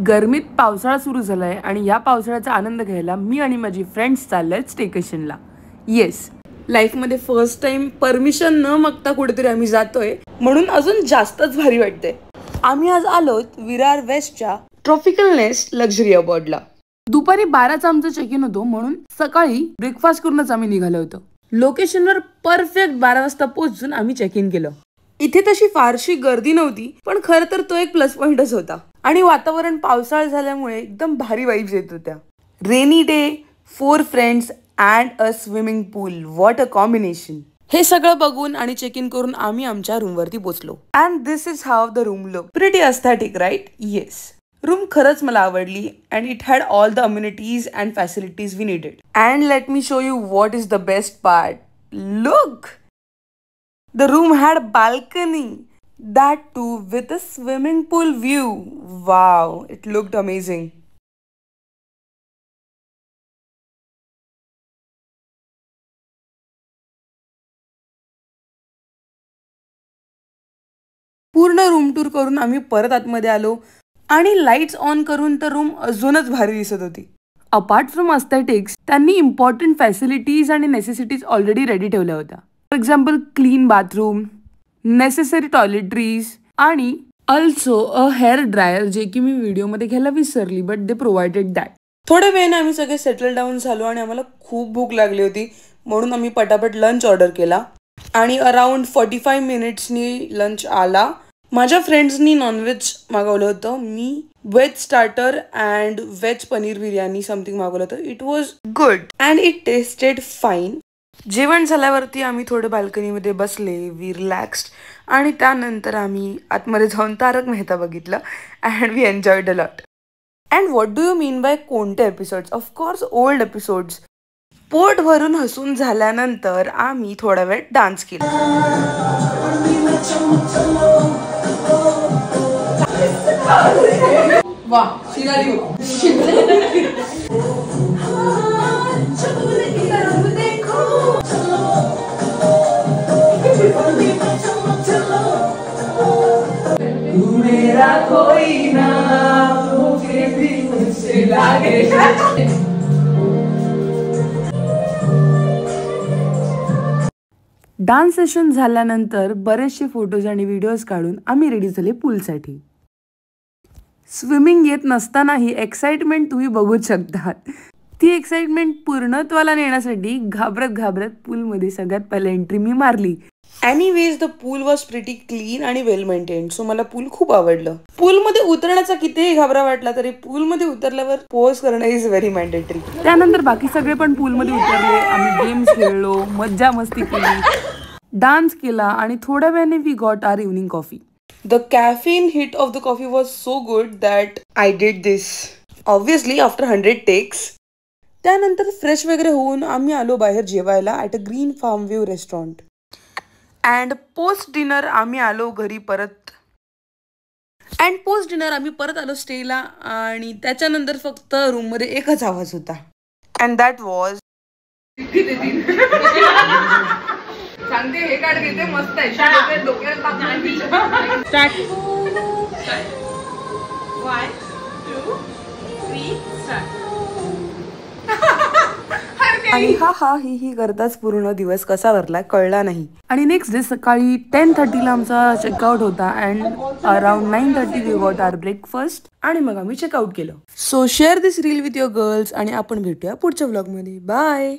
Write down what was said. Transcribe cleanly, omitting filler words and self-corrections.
गरमीत पावसाळा सुरू झालाय आणि या पावसाळ्याचा आनंद घ्यायला मी आणि माझी फ्रेंड्स चाललोय स्टेकेशनला. येस, लाईफमध्ये फर्स्ट टाइम परमिशन न मागता कुठेतरी आम्ही जातोय, म्हणून अजून जास्तच भारी वाटतंय. आम्ही आज आलोत विरार वेस्टच्या ट्रॉपिकल नेस्ट लक्झरी अबॉर्डला. दुपारी 12चं आमचं चेक इन होतो, म्हणून सकाळी ब्रेकफास्ट करूनच आम्ही निघालो होतो. लोकेशनवर परफेक्ट 12 वाजता पोहोचून आम्ही चेक इन केलं. इथे तशी फारशी गर्दी नव्हती, पण खरं तर तो एक प्लस पॉइंटच होता. आणि वातावरण पावसाळ झाल्यामुळे एकदम भारी वाईब्स येत होत्या. Rainy day, 4 friends and a swimming pool, what a combination. हे सगळं बघून आणि चेक इन करून आम्ही आमच्या रूमवरती पोहोचलो. And this is how the room look. Pretty aesthetic, right? Yes. Room खरंच मला आवडली and it had all the amenities and facilities we needed. And let me show you what is the best part. Look, the room had balcony, that too with a swimming pool view. Wow, it looked amazing. पूर्ण room tour करून आम्ही परत आतमध्ये आलो आणि lights on करून तर room अजूनच भारी दिसत होती. अपार्ट फ्रॉम अस्थेटिक्स, त्यांनी इम्पॉर्टंट फॅसिलिटीज आणि नेसेसिटीज ऑलरेडी रेडी ठेवल्या होत्या. For example, clean bathroom, necessary toiletries आणि ऑल्सो अ हेअर ड्रायर, जे की मी व्हिडिओमध्ये घ्यायला विसरली, बट दे प्रोव्हाइडेड दॅट. थोड्या वेळाने आम्ही सगळे सेटल डाऊन झालो आणि आम्हाला खूप भूक लागली होती, म्हणून आम्ही पटापट लंच ऑर्डर केला आणि अराउंड 45 मिनिट्सनी लंच आला. माझ्या फ्रेंड्सनी नॉनव्हेज मागवलं होतं. मी veg starter and veg paneer biryani something मागवलं होतं. It was good and it tasted fine. जेवण झाल्यावरती आम्ही थोडं बाल्कनीमध्ये बसले, वी रिलॅक्स्ड आणि त्यानंतर आम्ही आतमध्ये जाऊन तारक मेहता बघितलं and we enjoyed a lot. And what do you mean by कोणते एपिसोड्स? Of course old episodes. पोट भरून हसून झाल्यानंतर आम्ही थोडा वेळ डान्स केला. डान्स सेशन झाल्यानंतर बरेचसे फोटोज आणि व्हिडिओज काढून आम्ही रेडी झाले पूलसाठी. स्विमिंग येत नसतानाही एक्साइटमेंट तुम्ही बघूच शकता. ती एक्साइटमेंट पूर्णत्वाला नेण्यासाठी घाबरत घाबरत पूलमध्ये सगळ्यात पहिला एंट्री मी मारली. Anyways, the pool was pretty clean आणि वेल मेंटेन्ड, सो मला पूल खूप आवडलं. पूलमध्ये उतरण्याचा कितीही घाबरा वाटला तरी पूलमध्ये उतरल्यावर पोज करणं इज व्हेरी मॅन्डेटरी. त्यानंतर बाकी सगळे पण पूलमध्ये उतरले. आम्ही गेम्स खेळलो, मज्जा मस्ती केली, डान्स केला आणि थोड्या वेळाने we got our evening coffee. The caffeine hit of the coffee was so good that I did this obviously after 100 takes. त्यानंतर फ्रेश वगैरे होऊन आम्ही आलो बाहेर जेवायला at a green farm view restaurant. And post dinner आम्ही आलो घरी परत. आम्ही परत आलो स्टेला आणि त्याच्यानंतर फक्त रूममध्ये एकच आवाज होता अँड दॅट वॉज सांगते हे काढ घेते मस्त आहे डोक्याला. आणि हा ही करताच पूर्ण दिवस कसा भरला कळला नाही. आणि नेक्स्ट डे सकाळी 10:30ला आमचा चेकआउट होता and around 9:30 we got our breakfast आणि मग आम्ही चेकआउट केलं. So share this reel with your girls आणि आपण भेटूया पुढच्या व्लॉगमध्ये. बाय.